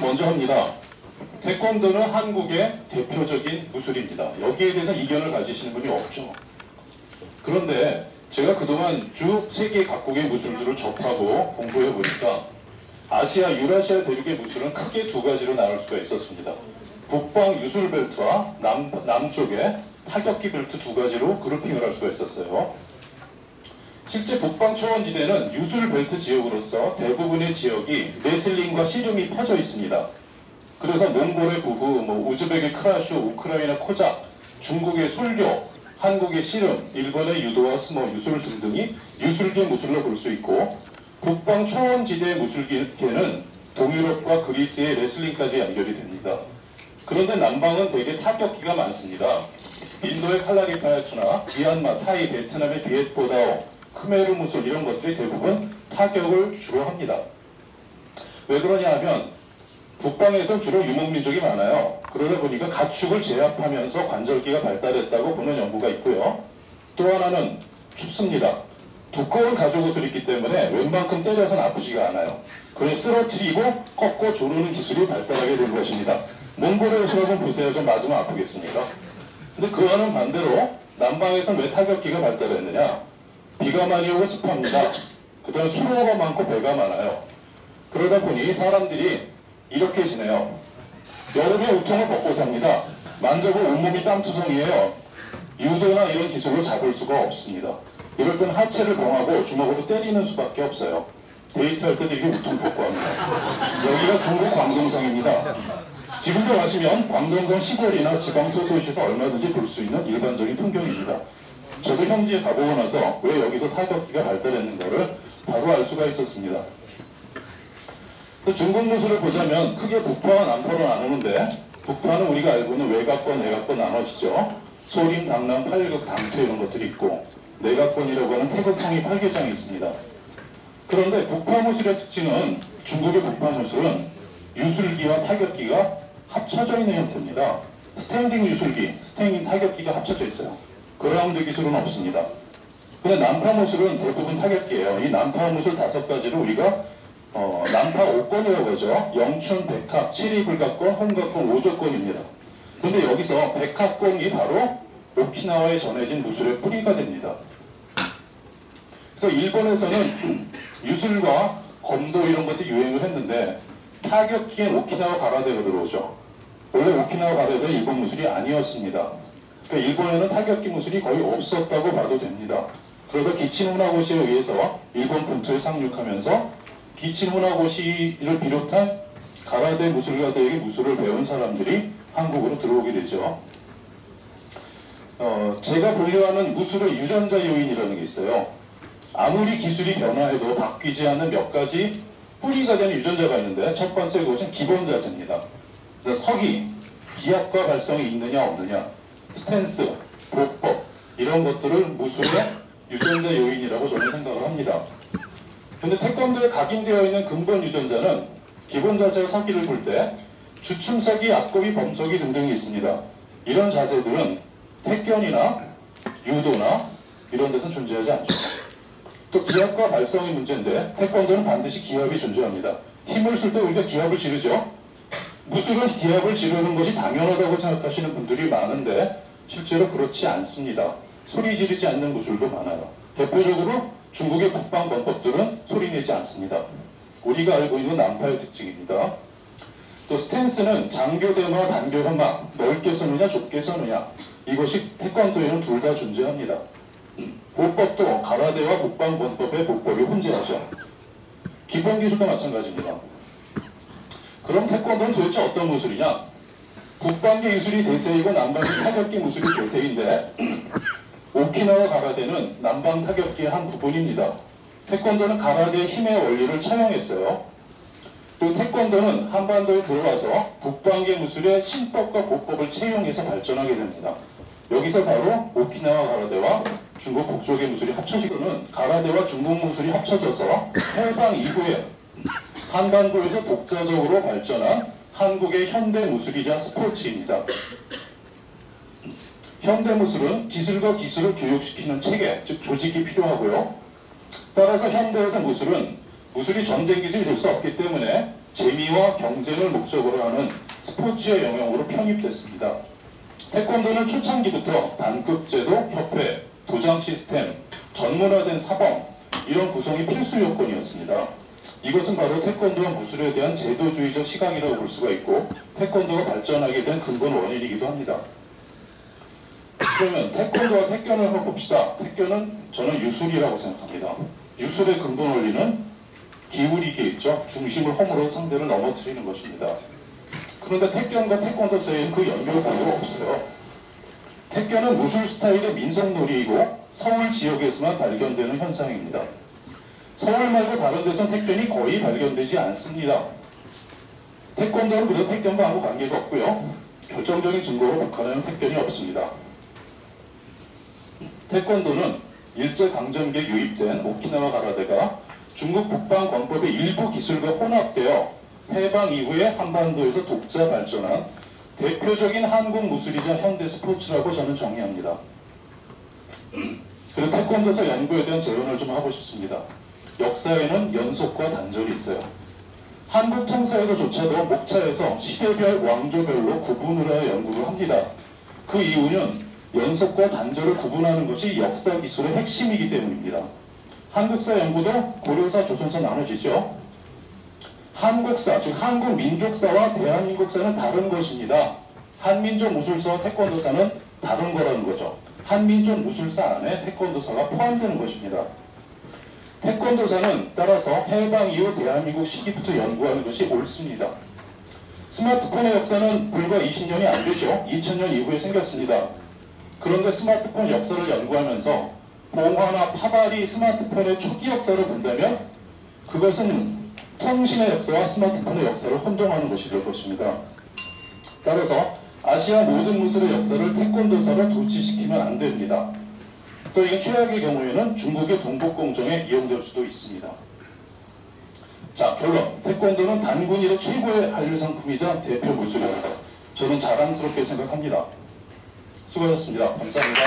먼저 합니다. 태권도는 한국의 대표적인 무술입니다. 여기에 대해서 이견을 가지시는 분이 없죠. 그런데 제가 그동안 쭉 세계 각국의 무술들을 접하고 공부해 보니까 아시아, 유라시아 대륙의 무술은 크게 두 가지로 나눌 수가 있었습니다. 북방 유술 벨트와 남쪽의 타격기 벨트 두 가지로 그룹핑을 할 수가 있었어요. 실제 북방 초원지대는 유술 벨트 지역으로서 대부분의 지역이 레슬링과 씨름이 퍼져 있습니다. 그래서 몽골의 구후, 우즈벡의 크라슈, 우크라이나 코작, 중국의 솔교, 한국의 씨름, 일본의 유도와 스모, 유술 등등이 유술계 무술로 볼 수 있고, 북방 초원지대의 무술계는 동유럽과 그리스의 레슬링까지 연결이 됩니다. 그런데 남방은 대개 타격기가 많습니다. 인도의 칼라리파야투나 미얀마, 타이, 베트남의 비엣보다오, 크메르 무술 이런 것들이 대부분 타격을 주로 합니다. 왜 그러냐 하면 북방에서 주로 유목민족이 많아요. 그러다 보니까 가축을 제압하면서 관절기가 발달했다고 보는 연구가 있고요. 또 하나는 춥습니다. 두꺼운 가죽 옷을 입기 때문에 웬만큼 때려서는 아프지가 않아요. 그래서 쓰러뜨리고 꺾고 조르는 기술이 발달하게 된 것입니다. 몽골의 옷을 한번 보세요. 좀 맞으면 아프겠습니까? 근데 그와는 반대로 남방에서는 왜 타격기가 발달했느냐? 비가 많이 오고 습합니다. 그 다음에 수로가 많고 배가 많아요. 그러다 보니 사람들이 이렇게 지내요. 여름에 우통을 벗고 삽니다. 만져보면 온몸이 땀투성이에요. 유도나 이런 기술로 잡을 수가 없습니다. 이럴 땐 하체를 봉하고 주먹으로 때리는 수밖에 없어요. 데이트할 때도 이게 우통 벗고 합니다. 여기가 중국 광동성입니다. 지금도 가시면 광동성 시골이나 지방 소도시에서 얼마든지 볼 수 있는 일반적인 풍경입니다. 저도 현지에 가보고 나서 왜 여기서 타격기가 발달했는가를 바로 알 수가 있었습니다. 중국 무술을 보자면 크게 북파와 남파로 나누는데, 북파는 우리가 알고 있는 외곽과 내곽과 나눠지죠. 소림, 당남, 팔극, 당퇴 이런 것들이 있고, 내곽권이라고 하는 태극형이 8개장이 있습니다. 그런데 북파 무술의 특징은, 중국의 북파 무술은 유술기와 타격기가 합쳐져 있는 형태입니다. 스탠딩 유술기, 스탠딩 타격기가 합쳐져 있어요. 그라운드 기술은 없습니다. 근데 남파 무술은 대부분 타격기예요. 이 남파 무술 5가지를 우리가 남파 5권이라고 하죠. 영춘, 백합, 칠이불각권, 홍각권, 오조권입니다. 그런데 여기서 백합권이 바로 오키나와에 전해진 무술의 뿌리가 됩니다. 그래서 일본에서는 유술과 검도 이런 것들이 유행을 했는데 타격기엔 오키나와 가라데가 들어오죠. 원래 오키나와 가라데는 일본 무술이 아니었습니다. 그러니까 일본에는 타격기 무술이 거의 없었다고 봐도 됩니다. 그러다 기친훈하고시에 의해서 일본 본토에 상륙하면서 기친훈하고시를 비롯한 가라데 무술가들에게 무술을 배운 사람들이 한국으로 들어오게 되죠. 제가 분류하는 무술의 유전자 요인이라는 게 있어요. 아무리 기술이 변화해도 바뀌지 않는 몇 가지 뿌리가 되는 유전자가 있는데, 첫 번째 그것은 기본 자세입니다. 서기, 기압과 발성이 있느냐 없느냐, 스탠스, 보법 이런 것들을 무술의 유전자 요인이라고 저는 생각을 합니다. 그런데 태권도에 각인되어 있는 근본 유전자는 기본 자세와 서기를 볼 때 주춤서기, 앞고기, 범서기 등등이 있습니다. 이런 자세들은 태권이나 유도나 이런 데서는 존재하지 않죠. 또 기압과 발성의 문제인데 태권도는 반드시 기압이 존재합니다. 힘을 쓸 때 우리가 기압을 지르죠. 무술은 기압을 지르는 것이 당연하다고 생각하시는 분들이 많은데 실제로 그렇지 않습니다. 소리 지르지 않는 무술도 많아요. 대표적으로 중국의 북방 권법들은 소리내지 않습니다. 우리가 알고 있는 남파의 특징입니다. 또 스탠스는 장교대마, 단교대마, 넓게 서느냐 좁게 서느냐, 이것이 태권도에는 둘 다 존재합니다. 보법도 가라데와 북방 권법의 보법이 혼재하죠. 기본 기술도 마찬가지입니다. 그럼 태권도는 도대체 어떤 무술이냐? 북방계 기술이 대세이고 남방계 타격기 무술이 대세인데 오키나와 가라데는 남방 타격기의 한 부분입니다. 태권도는 가라데의 힘의 원리를 차용했어요. 또 태권도는 한반도에 들어와서 북방계 무술의 신법과 보법을 채용해서 발전하게 됩니다. 여기서 바로 오키나와 가라데와 중국 북쪽의 무술이 합쳐지고는 가라데와 중국 무술이 합쳐져서 해방 이후에 한반도에서 독자적으로 발전한 한국의 현대 무술이자 스포츠입니다. 현대 무술은 기술과 기술을 교육시키는 체계, 즉 조직이 필요하고요. 따라서 현대에서 무술이 전쟁 기술이 될 수 없기 때문에 재미와 경쟁을 목적으로 하는 스포츠의 영역으로 편입됐습니다. 태권도는 초창기부터 단급제도, 협회, 도장 시스템, 전문화된 사범 이런 구성이 필수 요건이었습니다. 이것은 바로 태권도와 무술에 대한 제도주의적 시각이라고 볼 수가 있고 태권도가 발전하게 된 근본 원인이기도 합니다. 그러면 태권도와 태견을 한번 봅시다. 태견은 저는 유술이라고 생각합니다. 유술의 근본 원리는 기울이기있죠. 중심을 허물어 상대를 넘어뜨리는 것입니다. 그런데 태견과 태권도 사이에는 그 연결 고리가 없어요. 태견은 무술 스타일의 민속놀이이고 서울 지역에서만 발견되는 현상입니다. 서울 말고 다른 데선 태견이 거의 발견되지 않습니다. 태권도는 그래도 태견과 아무 관계가 없고요. 결정적인 증거로 북한에는 태견이 없습니다. 태권도는 일제강점기에 유입된 오키나와 가라데가 중국 북방권법의 일부 기술과 혼합되어 해방 이후에 한반도에서 독자 발전한 대표적인 한국 무술이자 현대 스포츠라고 저는 정의합니다. 그리고 태권도에서 연구에 대한 재론을 좀 하고 싶습니다. 역사에는 연속과 단절이 있어요. 한국 통사에서조차도 목차에서 시대별 왕조별로 구분을 하여 연구를 합니다. 그 이유는 연속과 단절을 구분하는 것이 역사 기술의 핵심이기 때문입니다. 한국사 연구도 고려사, 조선사 나눠지죠. 한국사, 즉 한국 민족사와 대한민국사는 다른 것입니다. 한민족 무술사와 태권도사는 다른 거라는 거죠. 한민족 무술사 안에 태권도사가 포함되는 것입니다. 태권도사는 따라서 해방 이후 대한민국 시기부터 연구하는 것이 옳습니다. 스마트폰의 역사는 불과 20년이 안 되죠. 2000년 이후에 생겼습니다. 그런데 스마트폰 역사를 연구하면서 봉화나 파발이 스마트폰의 초기 역사를 본다면 그것은 통신의 역사와 스마트폰의 역사를 혼동하는 것이 될 것입니다. 따라서 아시아 모든 무술의 역사를 태권도사로 도치시키면 안 됩니다. 또 이게 최악의 경우에는 중국의 동북공정에 이용될 수도 있습니다. 자, 결론. 태권도는 단군 이래 최고의 한류 상품이자 대표 무술입니다. 저는 자랑스럽게 생각합니다. 수고하셨습니다. 감사합니다.